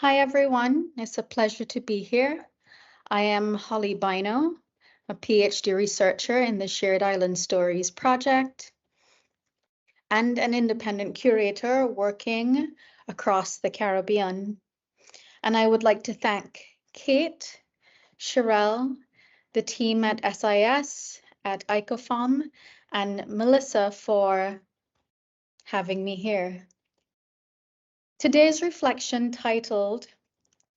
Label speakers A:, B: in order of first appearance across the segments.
A: Hi everyone, it's a pleasure to be here. I am Holy Bynoe, a PhD researcher in the Shared Island Stories project and an independent curator working across the Caribbean. And I would like to thank Kate, Sherelle, the team at SIS, at ICOFOM, and Melissa for having me here. Today's reflection, titled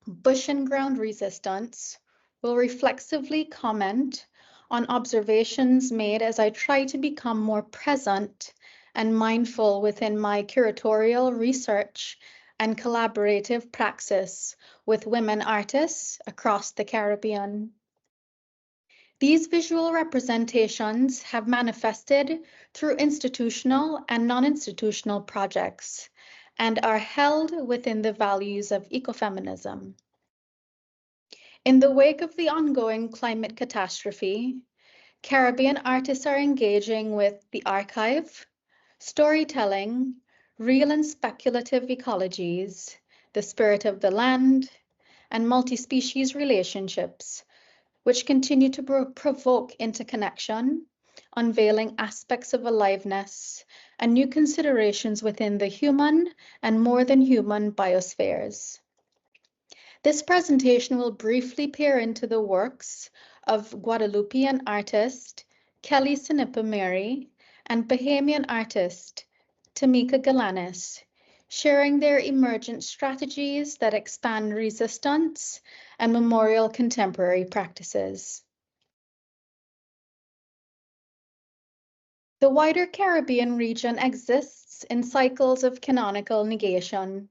A: Bush and Ground Resistance, will reflexively comment on observations made as I try to become more present and mindful within my curatorial research and collaborative praxis with women artists across the Caribbean. These visual representations have manifested through institutional and non-institutional projects and are held within the values of ecofeminism. In the wake of the ongoing climate catastrophe, Caribbean artists are engaging with the archive, storytelling, real and speculative ecologies, the spirit of the land, and multi-species relationships, which continue to provoke interconnection, unveiling aspects of aliveness and new considerations within the human and more than human biospheres. This presentation will briefly peer into the works of Guadeloupean artist Kelly Sinipa Mary and Bahamian artist Tamika Galanis, sharing their emergent strategies that expand resistance and memorial contemporary practices. The wider Caribbean region exists in cycles of canonical negation.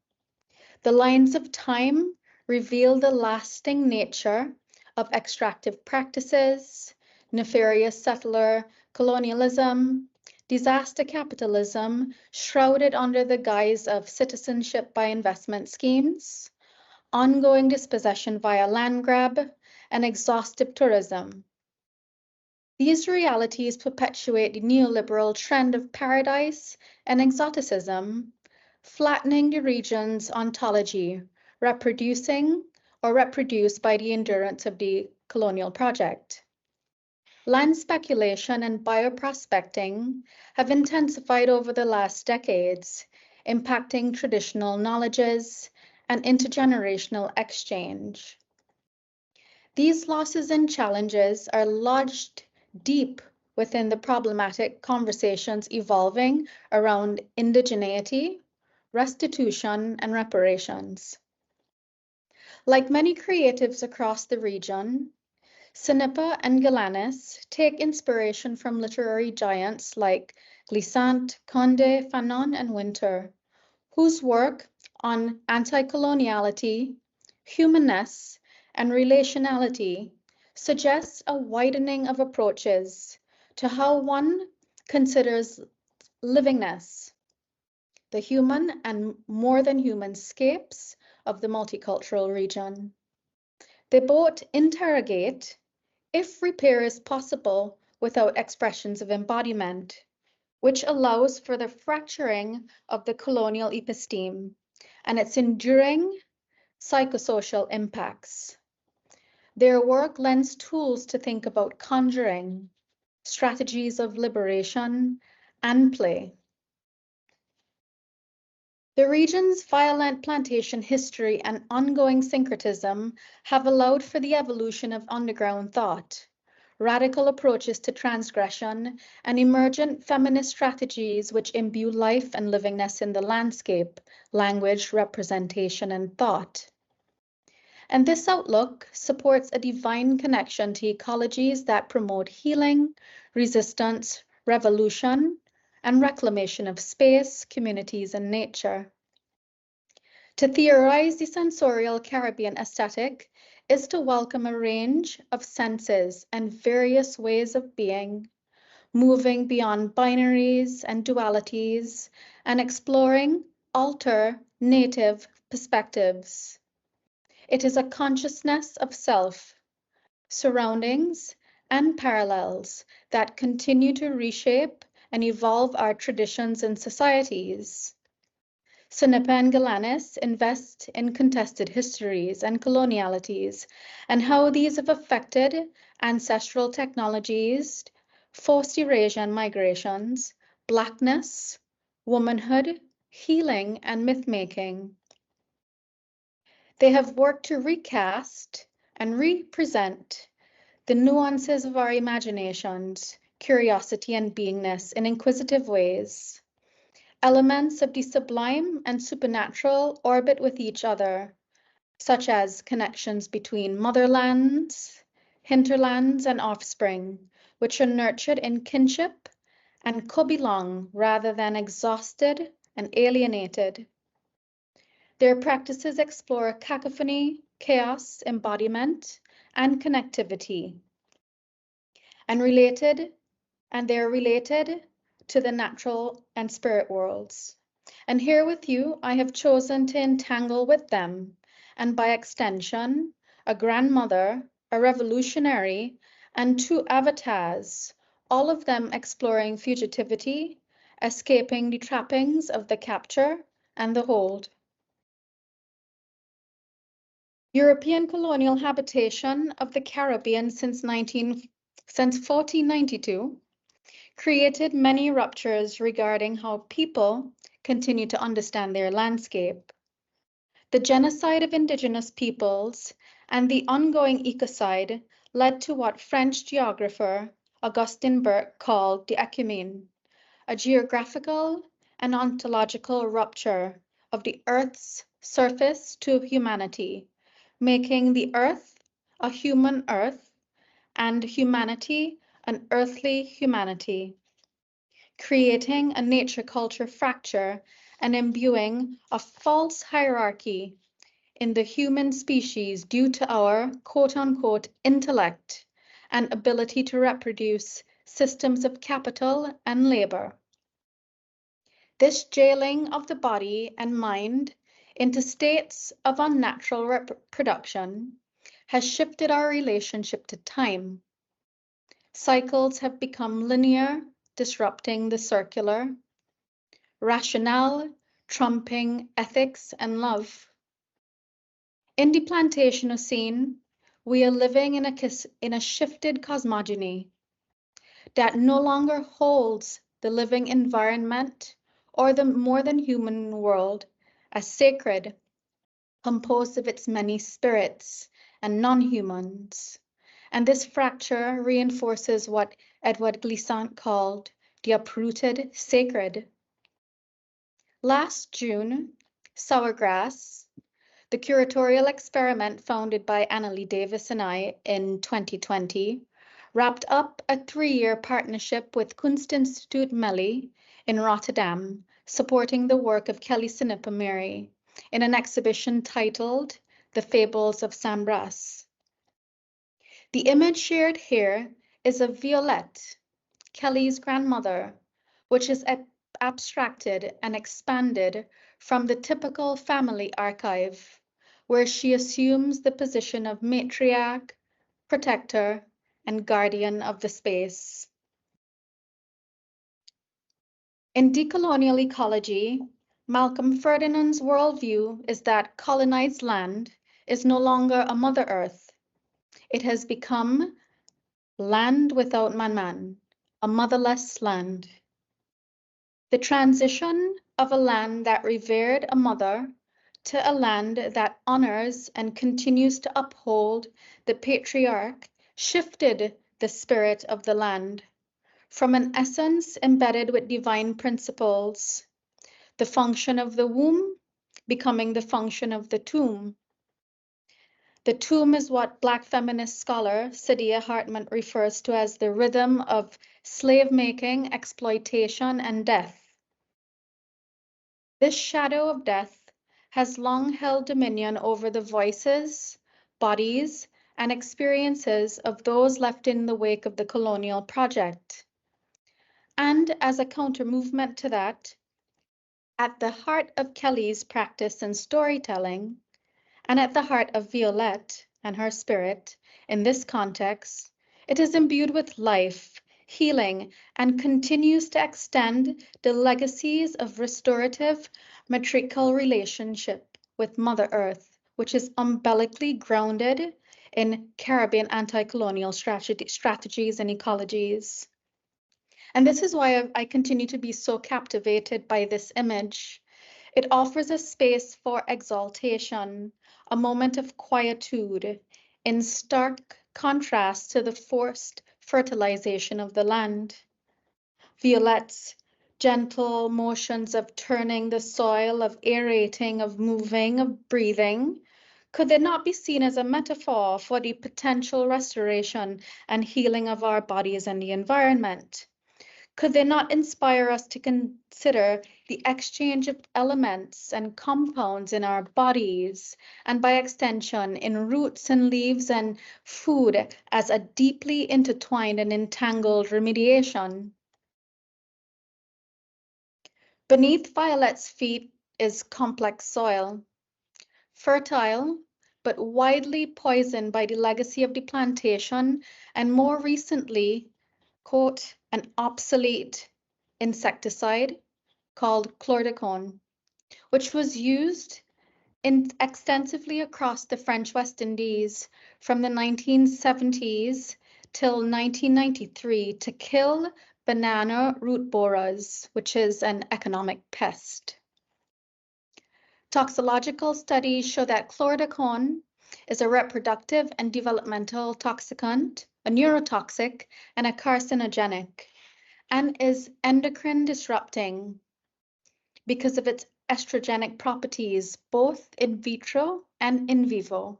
A: The lines of time reveal the lasting nature of extractive practices, nefarious settler colonialism, disaster capitalism shrouded under the guise of citizenship by investment schemes, ongoing dispossession via land grab, and exhaustive tourism. These realities perpetuate the neoliberal trend of paradise and exoticism, flattening the region's ontology, reproduced by the endurance of the colonial project. Land speculation and bioprospecting have intensified over the last decades, impacting traditional knowledges and intergenerational exchange. These losses and challenges are lodged deep within the problematic conversations evolving around indigeneity, restitution, and reparations. Like many creatives across the region, Sinipa and Galanis take inspiration from literary giants like Glissant, Condé, Fanon, and Winter, whose work on anti-coloniality, humanness, and relationality suggests a widening of approaches to how one considers livingness, the human and more than human scapes of the multicultural region. They both interrogate if repair is possible without expressions of embodiment, which allows for the fracturing of the colonial episteme and its enduring psychosocial impacts. Their work lends tools to think about conjuring, strategies of liberation, and play. The region's violent plantation history and ongoing syncretism have allowed for the evolution of underground thought, radical approaches to transgression, and emergent feminist strategies which imbue life and livingness in the landscape, language, representation, and thought. And this outlook supports a divine connection to ecologies that promote healing, resistance, revolution, and reclamation of space, communities, and nature. To theorize the sensorial Caribbean aesthetic is to welcome a range of senses and various ways of being, moving beyond binaries and dualities, and exploring alternative perspectives. It is a consciousness of self, surroundings, and parallels that continue to reshape and evolve our traditions and societies. Sinipa and Galanis invest in contested histories and colonialities and how these have affected ancestral technologies, forced erasure and migrations, Blackness, womanhood, healing, and myth-making. They have worked to recast and represent the nuances of our imaginations, curiosity, and beingness in inquisitive ways. Elements of the sublime and supernatural orbit with each other, such as connections between motherlands, hinterlands, and offspring, which are nurtured in kinship and co-belong rather than exhausted and alienated. Their practices explore cacophony, chaos, embodiment, and connectivity, and they're related to the natural and spirit worlds. And here with you, I have chosen to entangle with them, and by extension, a grandmother, a revolutionary, and two avatars, all of them exploring fugitivity, escaping the trappings of the capture and the hold. European colonial habitation of the Caribbean since 1492 created many ruptures regarding how people continue to understand their landscape. The genocide of indigenous peoples and the ongoing ecocide led to what French geographer Augustin Burke called the ecumene, a geographical and ontological rupture of the Earth's surface to humanity, making the Earth a human Earth and humanity an earthly humanity, creating a nature-culture fracture and imbuing a false hierarchy in the human species due to our quote-unquote intellect and ability to reproduce systems of capital and labor. This jailing of the body and mind into states of unnatural reproduction has shifted our relationship to time. Cycles have become linear, disrupting the circular, rationale trumping ethics and love. In the Plantationocene, we are living in a shifted cosmogony that no longer holds the living environment or the more than human world as sacred, composed of its many spirits and non-humans. And this fracture reinforces what Edouard Glissant called the uprooted sacred. Last June, Sourgrass, the curatorial experiment founded by Annalie Davis and I in 2020, wrapped up a 3-year partnership with Kunstinstituut Meli in Rotterdam, supporting the work of Kelly Sinipa Mary in an exhibition titled The Fables of Sambras. The image shared here is of Violette, Kelly's grandmother, which is abstracted and expanded from the typical family archive, where she assumes the position of matriarch, protector, and guardian of the space. In decolonial ecology, Malcolm Ferdinand's worldview is that colonized land is no longer a Mother Earth. It has become land without man, a motherless land. The transition of a land that revered a mother to a land that honors and continues to uphold the patriarch shifted the spirit of the land from an essence embedded with divine principles, the function of the womb becoming the function of the tomb. The tomb is what Black feminist scholar Saidiya Hartman refers to as the rhythm of slave-making, exploitation, and death. This shadow of death has long held dominion over the voices, bodies, and experiences of those left in the wake of the colonial project. And as a counter-movement to that, at the heart of Kelly's practice and storytelling, and at the heart of Violette and her spirit in this context, it is imbued with life, healing, and continues to extend the legacies of restorative matriarchal relationship with Mother Earth, which is umbilically grounded in Caribbean anti-colonial strategies and ecologies. And this is why I continue to be so captivated by this image. It offers a space for exaltation, a moment of quietude, in stark contrast to the forced fertilization of the land. Violette's gentle motions of turning the soil, of aerating, of moving, of breathing, could they not be seen as a metaphor for the potential restoration and healing of our bodies and the environment? Could they not inspire us to consider the exchange of elements and compounds in our bodies, and by extension, in roots and leaves and food, as a deeply intertwined and entangled remediation? Beneath Violette's feet is complex soil, fertile, but widely poisoned by the legacy of the plantation, and more recently, quote, an obsolete insecticide called chlordacone, which was used extensively across the French West Indies from the 1970s till 1993 to kill banana root borers, which is an economic pest. Toxicological studies show that chlordacone is a reproductive and developmental toxicant, a neurotoxic, and a carcinogenic, and is endocrine disrupting because of its estrogenic properties, both in vitro and in vivo.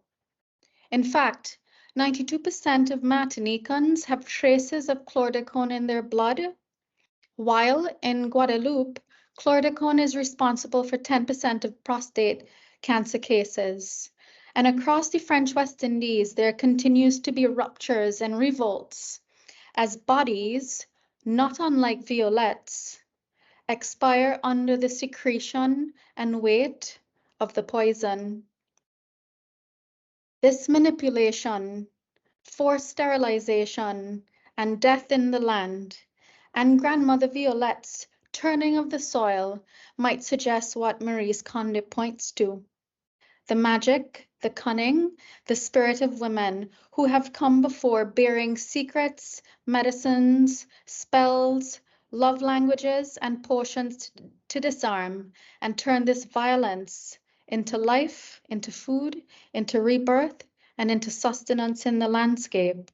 A: In fact, 92% of Martinicans have traces of chlordacone in their blood, while in Guadeloupe, chlordacone is responsible for 10% of prostate cancer cases. And across the French West Indies, there continues to be ruptures and revolts as bodies, not unlike Violette's, expire under the secretion and weight of the poison. This manipulation, forced sterilization, and death in the land, and Grandmother Violette's turning of the soil might suggest what Maryse Condé points to: the magic, the cunning, the spirit of women who have come before bearing secrets, medicines, spells, love languages, and potions to disarm and turn this violence into life, into food, into rebirth, and into sustenance in the landscape.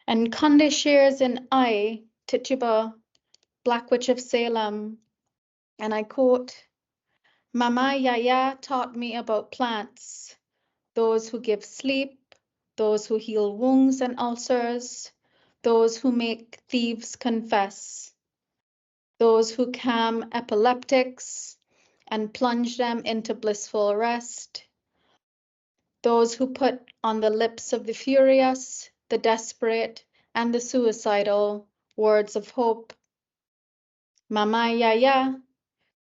A: And Condé shares in I, Tituba, Black Witch of Salem, and I quote, Mama Yaya taught me about plants, those who give sleep, those who heal wounds and ulcers, those who make thieves confess, those who calm epileptics and plunge them into blissful rest, those who put on the lips of the furious, the desperate, and the suicidal words of hope. Mama Yaya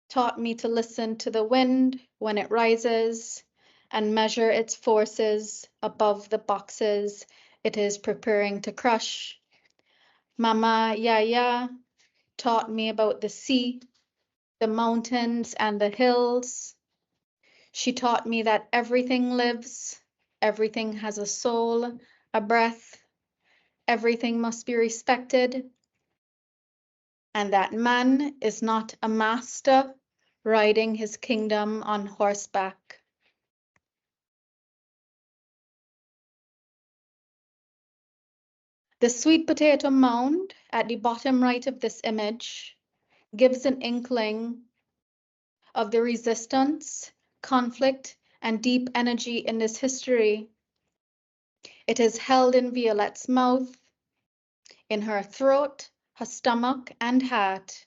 A: taught me to listen to the wind when it rises and measure its forces above the boxes it is preparing to crush. Mama Yaya taught me about the sea, the mountains, and the hills. She taught me that everything lives, everything has a soul, a breath, everything must be respected, and that man is not a master riding his kingdom on horseback. The sweet potato mound at the bottom right of this image gives an inkling of the resistance, conflict, and deep energy in this history. It is held in Violette's mouth, in her throat, her stomach, and heart,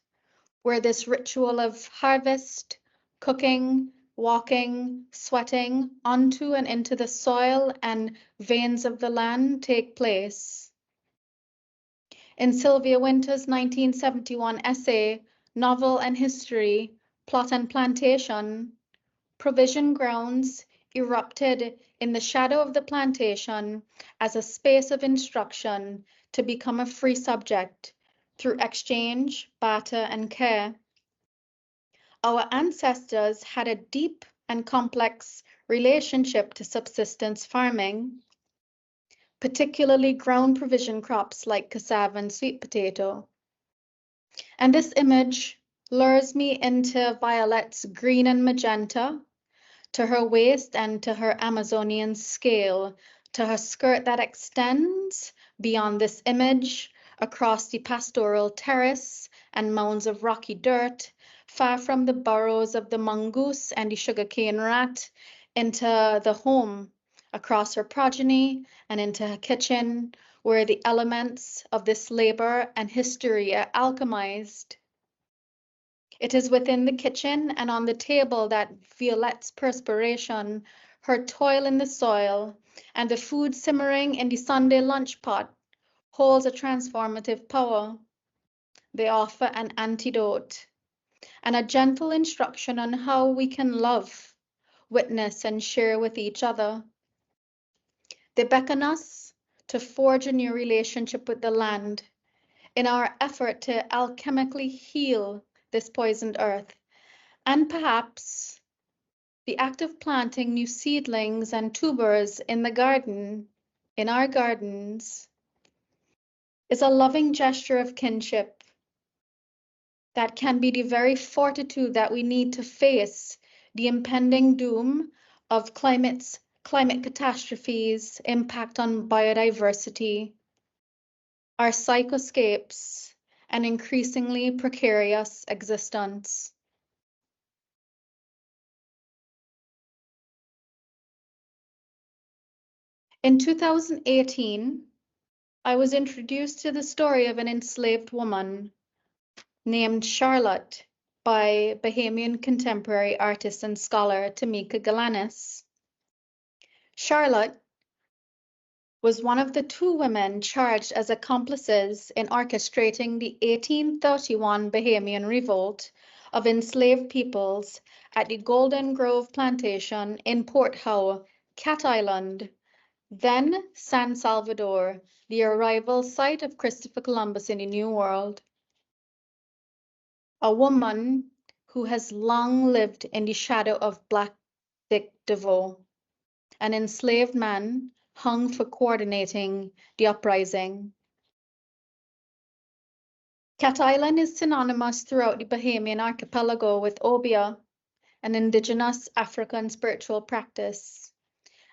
A: where this ritual of harvest, cooking, walking, sweating onto and into the soil and veins of the land take place. In Sylvia Wynter's 1971 essay, Novel and History, Plot and Plantation, provision grounds erupted in the shadow of the plantation as a space of instruction to become a free subject through exchange, barter, and care. Our ancestors had a deep and complex relationship to subsistence farming, particularly ground provision crops like cassava and sweet potato. And this image lures me into Violet's green and magenta, to her waist and to her Amazonian scale, to her skirt that extends beyond this image across the pastoral terrace and mounds of rocky dirt, far from the burrows of the mongoose and the sugarcane rat, into the home, across her progeny and into her kitchen, where the elements of this labor and history are alchemized. It is within the kitchen and on the table that Violette's perspiration, her toil in the soil, and the food simmering in the Sunday lunch pot holds a transformative power. They offer an antidote and a gentle instruction on how we can love, witness, and share with each other. They beckon us to forge a new relationship with the land in our effort to alchemically heal this poisoned earth. And perhaps the act of planting new seedlings and tubers in the garden, in our gardens, is a loving gesture of kinship that can be the very fortitude that we need to face the impending doom of climate catastrophes, impact on biodiversity, our psychoscapes, and increasingly precarious existence. In 2018, I was introduced to the story of an enslaved woman named Charlotte by Bahamian contemporary artist and scholar Tamika Galanis. Charlotte was one of the two women charged as accomplices in orchestrating the 1831 Bahamian revolt of enslaved peoples at the Golden Grove Plantation in Port Howe, Cat Island, then San Salvador, the arrival site of Christopher Columbus in the New World. A woman who has long lived in the shadow of Black Dick DeVoe, an enslaved man hung for coordinating the uprising. Cat Island is synonymous throughout the Bahamian archipelago with Obeah, an indigenous African spiritual practice.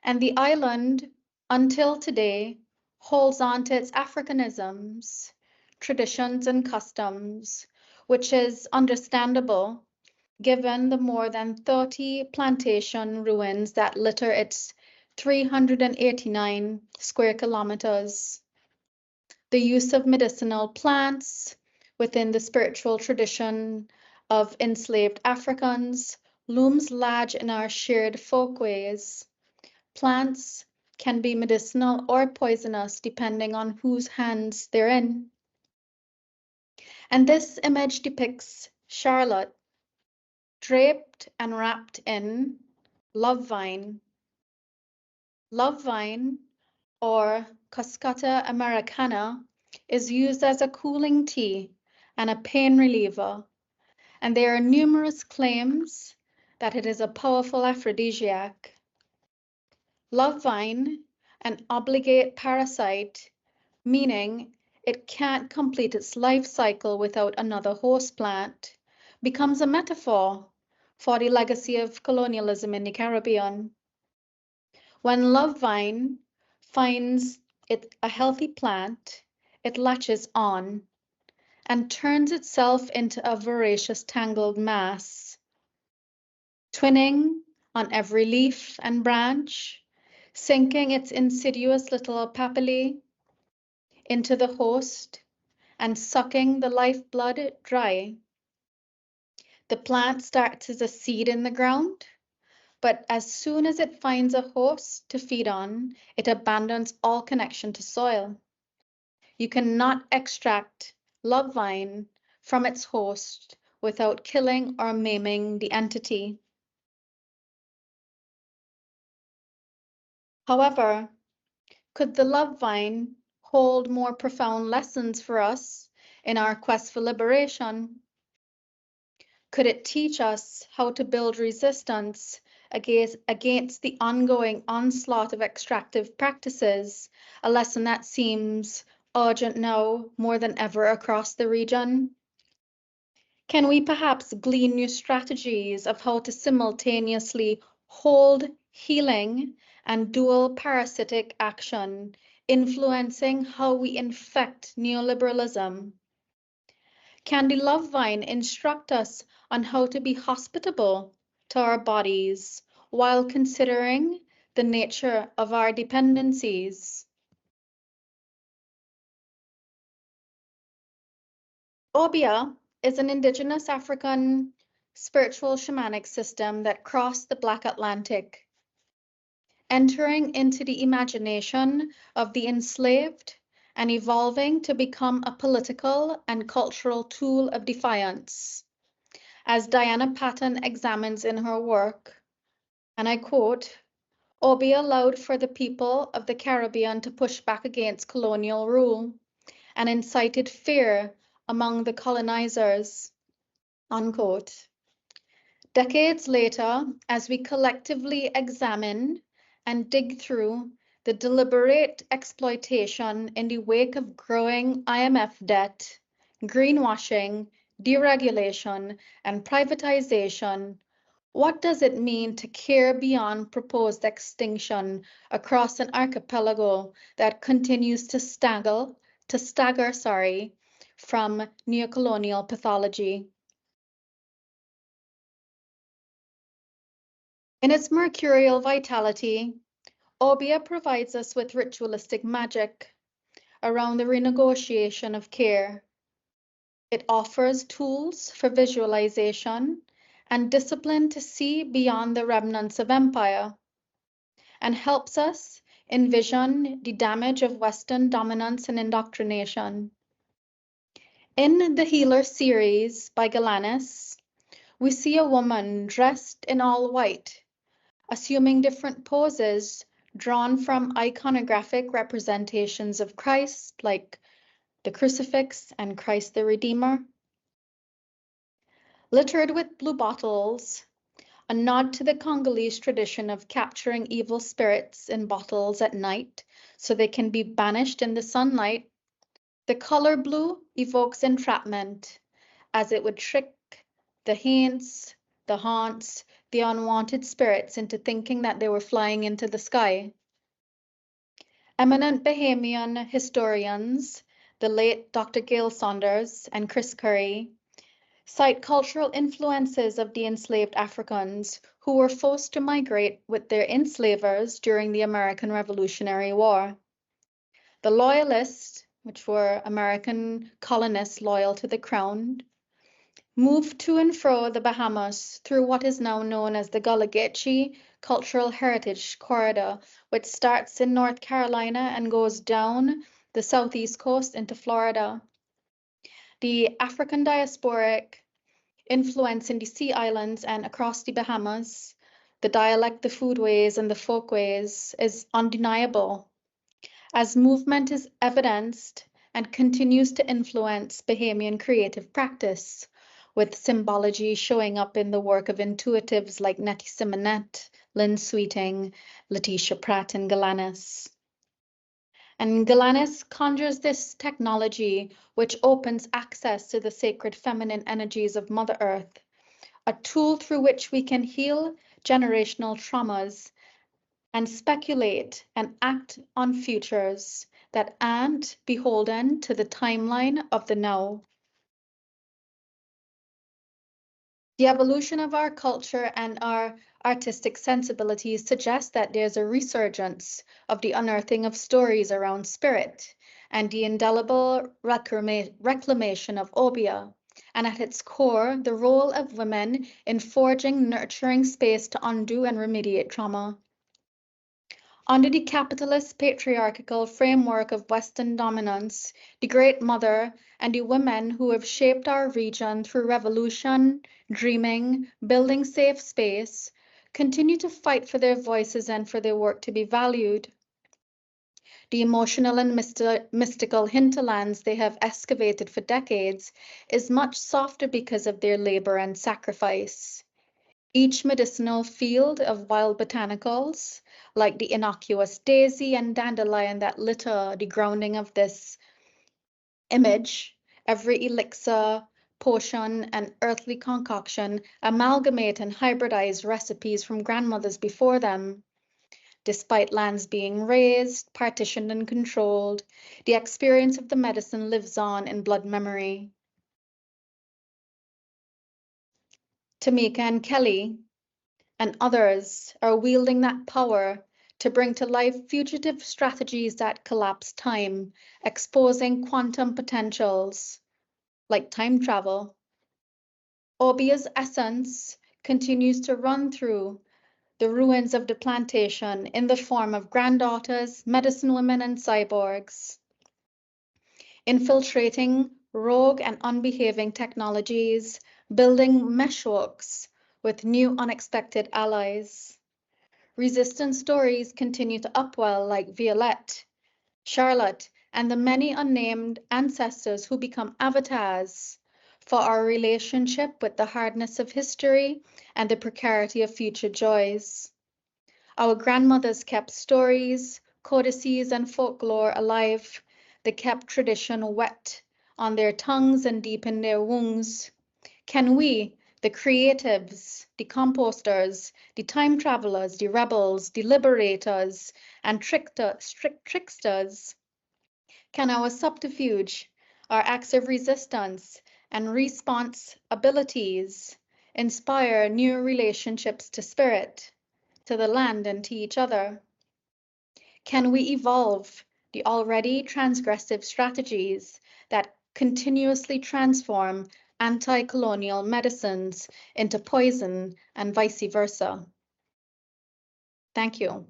A: And the island, until today, holds on to its Africanisms, traditions, and customs, which is understandable given the more than 30 plantation ruins that litter its 389 square kilometers. The use of medicinal plants within the spiritual tradition of enslaved Africans looms large in our shared folkways. Plants can be medicinal or poisonous depending on whose hands they're in. And this image depicts Charlotte draped and wrapped in love vine. Love vine, or Cuscuta americana, is used as a cooling tea and a pain reliever, and there are numerous claims that it is a powerful aphrodisiac. Love vine, an obligate parasite, meaning it can't complete its life cycle without another host plant, becomes a metaphor for the legacy of colonialism in the Caribbean. When love vine finds it a healthy plant, it latches on and turns itself into a voracious tangled mass, twinning on every leaf and branch, sinking its insidious little papillae into the host and sucking the lifeblood dry. The plant starts as a seed in the ground, but as soon as it finds a host to feed on, it abandons all connection to soil. You cannot extract love vine from its host without killing or maiming the entity. However, could the love vine hold more profound lessons for us in our quest for liberation? Could it teach us how to build resistance against the ongoing onslaught of extractive practices, a lesson that seems urgent now more than ever across the region? Can we perhaps glean new strategies of how to simultaneously hold healing and dual parasitic action, influencing how we infect neoliberalism? Can the love vine instruct us on how to be hospitable to our bodies while considering the nature of our dependencies? Obia is an indigenous African spiritual shamanic system that crossed the Black Atlantic, entering into the imagination of the enslaved and evolving to become a political and cultural tool of defiance. As Diana Patton examines in her work, and I quote, Obi allowed for the people of the Caribbean to push back against colonial rule and incited fear among the colonizers, unquote. Decades later, as we collectively examine and dig through the deliberate exploitation in the wake of growing IMF debt, greenwashing, deregulation, and privatization, what does it mean to care beyond proposed extinction across an archipelago that continues to stagger, from neocolonial pathology? In its mercurial vitality, Obeah provides us with ritualistic magic around the renegotiation of care. It offers tools for visualization and discipline to see beyond the remnants of empire, and helps us envision the damage of Western dominance and indoctrination. In the Healer series by Galanis, we see a woman dressed in all white, assuming different poses drawn from iconographic representations of Christ, like the crucifix and Christ the Redeemer. Littered with blue bottles, a nod to the Congolese tradition of capturing evil spirits in bottles at night so they can be banished in the sunlight. The color blue evokes entrapment, as it would trick the haunts, the unwanted spirits into thinking that they were flying into the sky. Eminent Bahamian historians, the late Dr. Gail Saunders and Chris Curry, cite cultural influences of the enslaved Africans who were forced to migrate with their enslavers during the American Revolutionary War. The Loyalists, which were American colonists loyal to the crown, moved to and fro the Bahamas through what is now known as the Gullah Geechee Cultural Heritage Corridor, which starts in North Carolina and goes down the southeast coast into Florida. The African diasporic influence in the Sea Islands and across the Bahamas, the dialect, the foodways, and the folkways is undeniable, as movement is evidenced and continues to influence Bahamian creative practice, with symbology showing up in the work of intuitives like Nettie Simonet, Lynn Sweeting, Letitia Pratt, and Galanis. And Galanis conjures this technology which opens access to the sacred feminine energies of Mother Earth, a tool through which we can heal generational traumas and speculate and act on futures that aren't beholden to the timeline of the now. The evolution of our culture and our artistic sensibilities suggests that there's a resurgence of the unearthing of stories around spirit and the indelible reclamation of obia, and at its core, the role of women in forging nurturing space to undo and remediate trauma. Under the capitalist patriarchal framework of Western dominance, the Great Mother and the women who have shaped our region through revolution, dreaming, building safe space, continue to fight for their voices and for their work to be valued. The emotional and mystical hinterlands they have excavated for decades is much softer because of their labor and sacrifice. Each medicinal field of wild botanicals, like the innocuous daisy and dandelion that litter the grounding of this image, every elixir, potion, and earthly concoction amalgamate and hybridize recipes from grandmothers before them. Despite lands being razed, partitioned, and controlled, the experience of the medicine lives on in blood memory. Tamika and Kelly and others are wielding that power to bring to life fugitive strategies that collapse time, exposing quantum potentials like time travel. Obia's essence continues to run through the ruins of the plantation in the form of granddaughters, medicine women, and cyborgs, infiltrating rogue and unbehaving technologies, building meshworks with new unexpected allies. Resistance stories continue to upwell like Violette, Charlotte, and the many unnamed ancestors who become avatars for our relationship with the hardness of history and the precarity of future joys. Our grandmothers kept stories, codices, and folklore alive. They kept tradition wet on their tongues and deep in their wounds. Can we, the creatives, the composters, the time travelers, the rebels, the liberators, and tricksters, can our subterfuge, our acts of resistance, and response abilities inspire new relationships to spirit, to the land, and to each other? Can we evolve the already transgressive strategies that continuously transform anti-colonial medicines into poison and vice versa? Thank you.